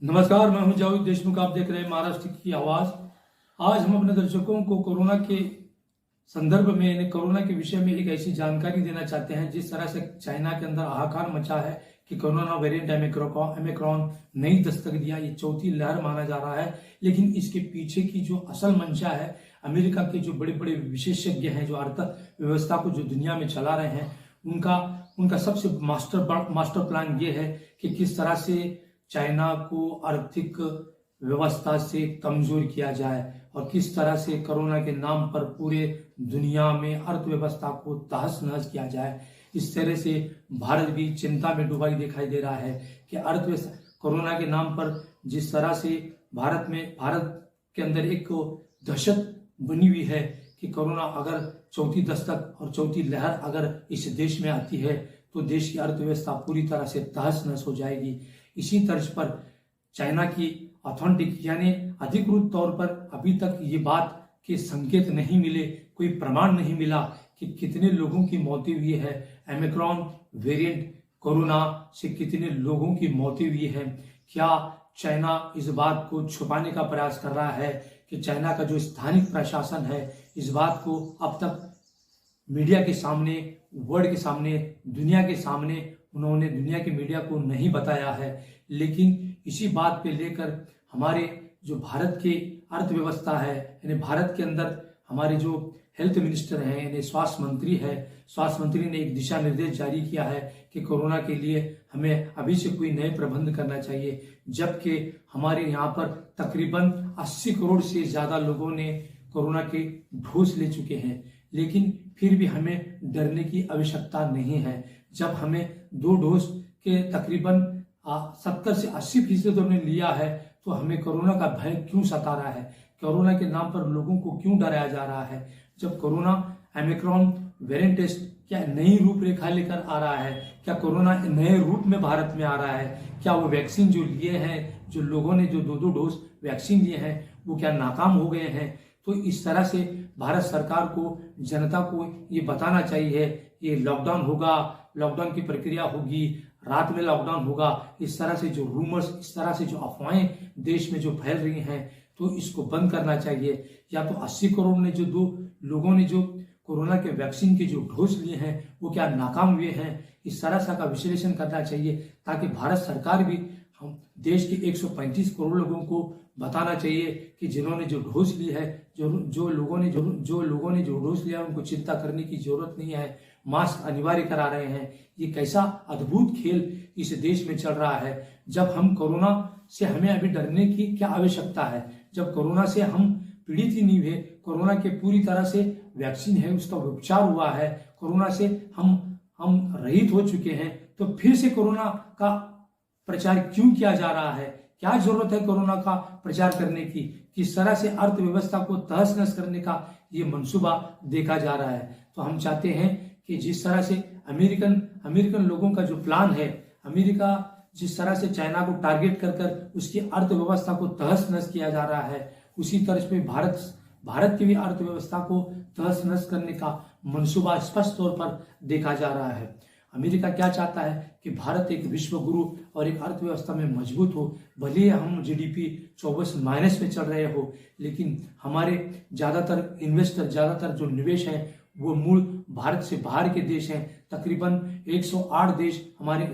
नमस्कार, मैं हूं जावेद देशमुख। आप देख रहे हैं महाराष्ट्र की आवाज। आज हम अपने दर्शकों को कोरोना के संदर्भ में यानी कोरोना के विषय में एक ऐसी जानकारी देना चाहते हैं। जिस तरह से चाइना के अंदर हाहाकार मचा है कि कोरोना वेरिएंट ओमिक्रॉन नई दस्तक दिया, ये चौथी लहर माना जा रहा है। लेकिन इसके पीछे की जो असल मंशा है, अमेरिका के जो बड़े बड़े विशेषज्ञ हैं, जो अर्थव्यवस्था को जो दुनिया में चला रहे हैं, उनका सबसे मास्टर प्लान ये है कि किस तरह से चाइना को आर्थिक व्यवस्था से कमजोर किया जाए और किस तरह से कोरोना के नाम पर पूरे दुनिया में अर्थव्यवस्था को तहस नहस किया जाए। इस तरह से भारत भी चिंता में डूबा दिखाई दे रहा है कि अर्थव्यवस्था कोरोना के नाम पर जिस तरह से भारत के अंदर एक दहशत बनी हुई है कि कोरोना अगर चौथी दस्तक और चौथी लहर अगर इस देश में आती है तो देश की अर्थव्यवस्था पूरी तरह से तहस नहस हो जाएगी। इसी तर्ज पर चाइना की ऑथेंटिक यानी अधिकृत तौर पर अभी तक ये बात के संकेत नहीं मिले, कोई प्रमाण नहीं मिला कि कितने लोगों की मौत हुई है। ओमिक्रॉन वेरिएंट कोरोना से कितने लोगों की मौत हुई है। क्या चाइना इस बात को छुपाने का प्रयास कर रहा है कि चाइना का जो स्थानिक प्रशासन है इस बात को अब तक मीडिया के सामने, वर्ल्ड के सामने, दुनिया के सामने उन्होंने दुनिया के मीडिया को नहीं बताया है। लेकिन इसी बात पे लेकर हमारे जो भारत की अर्थव्यवस्था है, यानी भारत के अंदर हमारे जो हेल्थ मिनिस्टर हैं यानी स्वास्थ्य मंत्री है, स्वास्थ्य मंत्री ने एक दिशा निर्देश जारी किया है कि कोरोना के लिए हमें अभी से कोई नए प्रबंध करना चाहिए। जबकि हमारे यहाँ पर तकरीबन 80 करोड़ से ज्यादा लोगों ने कोरोना के डोज ले चुके हैं। लेकिन फिर भी हमें डरने की आवश्यकता नहीं है। जब हमें 2 डोज के तकरीबन 70 से 80% ने लिया है तो हमें कोरोना का भय क्यों सता रहा है, कोरोना के नाम पर लोगों को क्यों डराया जा रहा है। जब कोरोना ओमिक्रॉन वेरिएंट क्या नई रूपरेखा लेकर आ रहा है, क्या कोरोना नए रूप में भारत में आ रहा है, क्या वो वैक्सीन जो लिए हैं, जो लोगों ने जो 2 डोज वैक्सीन लिए हैं वो क्या नाकाम हो गए हैं। तो इस तरह से भारत सरकार को, जनता को ये बताना चाहिए ये लॉकडाउन होगा, लॉकडाउन की प्रक्रिया होगी, रात में लॉकडाउन होगा। इस तरह से जो रूमर्स, इस तरह से जो अफवाहें देश में जो फैल रही हैं तो इसको बंद करना चाहिए। या तो 80 करोड़ ने जो 2 लोगों ने जो कोरोना के वैक्सीन के जो डोज लिए हैं वो क्या नाकाम हुए हैं, इस तरह से का विश्लेषण करना चाहिए ताकि भारत सरकार भी हम देश के 135 करोड़ लोगों को बताना चाहिए कि जिन्होंने जो डोज ली है, जो लोगों ने जो डोज लिया उनको चिंता करने की जरूरत नहीं है। मास्क अनिवार्य करा रहे हैं। ये कैसा अद्भुत खेल इस देश में चल रहा है। जब हम कोरोना से हमें अभी डरने की क्या आवश्यकता है, जब कोरोना से हम पीड़ित ही नहीं हुए, कोरोना के पूरी तरह से वैक्सीन है, उसका उपचार हुआ है, कोरोना से हम रहित हो चुके हैं, तो फिर से कोरोना का प्रचार क्यों किया जा रहा है। क्या जरूरत है कोरोना का प्रचार करने की। किस तरह से अर्थव्यवस्था को तहस नहस करने का ये मंसूबा देखा जा रहा है। तो हम चाहते हैं कि जिस तरह से अमेरिकन लोगों का जो प्लान है, अमेरिका जिस तरह से चाइना को टारगेट कर उसकी अर्थव्यवस्था को तहस नहस किया जा रहा है, उसी तरह पे भारत की भी अर्थव्यवस्था को तहस नहस करने का मंसूबा स्पष्ट तौर पर देखा जा रहा है। अमेरिका क्या चाहता है कि भारत एक विश्व गुरु और एक अर्थव्यवस्था में मजबूत हो। भले ही हम जीडीपी 24 माइनस में चल रहे हो, लेकिन हमारे ज्यादातर जो निवेश है वो मूल भारत से बाहर के देश हैं। तकरीबन 108 देश हमारे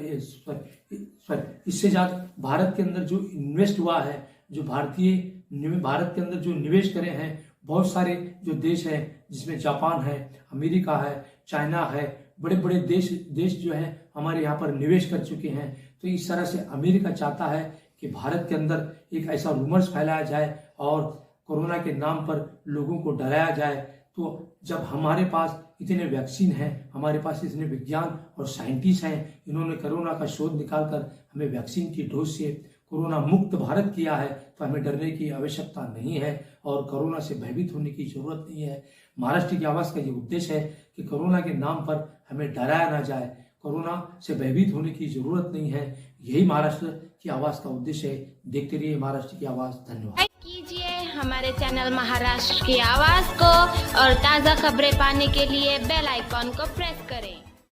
इससे ज्यादा भारत के अंदर जो इन्वेस्ट हुआ है, जो भारत के अंदर जो निवेश करे हैं, बहुत सारे जो देश हैं जिसमें जापान है, अमेरिका है, चाइना है, बड़े बड़े देश जो हैं हमारे यहाँ पर निवेश कर चुके हैं। तो इस तरह से अमेरिका चाहता है कि भारत के अंदर एक ऐसा रूमर्स फैलाया जाए और कोरोना के नाम पर लोगों को डराया जाए। तो जब हमारे पास इतने वैक्सीन हैं, हमारे पास इतने विज्ञान और साइंटिस्ट हैं, इन्होंने कोरोना का शोध निकालकर हमें वैक्सीन की डोज से कोरोना मुक्त भारत किया है, तो हमें डरने की आवश्यकता नहीं है और कोरोना से भयभीत होने की जरूरत नहीं है। महाराष्ट्र की आवाज का ये उद्देश्य है कि कोरोना के नाम पर हमें डराया ना जाए, कोरोना से भयभीत होने की जरूरत नहीं है। यही महाराष्ट्र की आवाज का उद्देश्य है। देखते रहिए महाराष्ट्र की आवाज। धन्यवाद। लाइक कीजिए हमारे चैनल महाराष्ट्र की आवाज को और ताज़ा खबरें पाने के लिए बेल आइकॉन को प्रेस करें।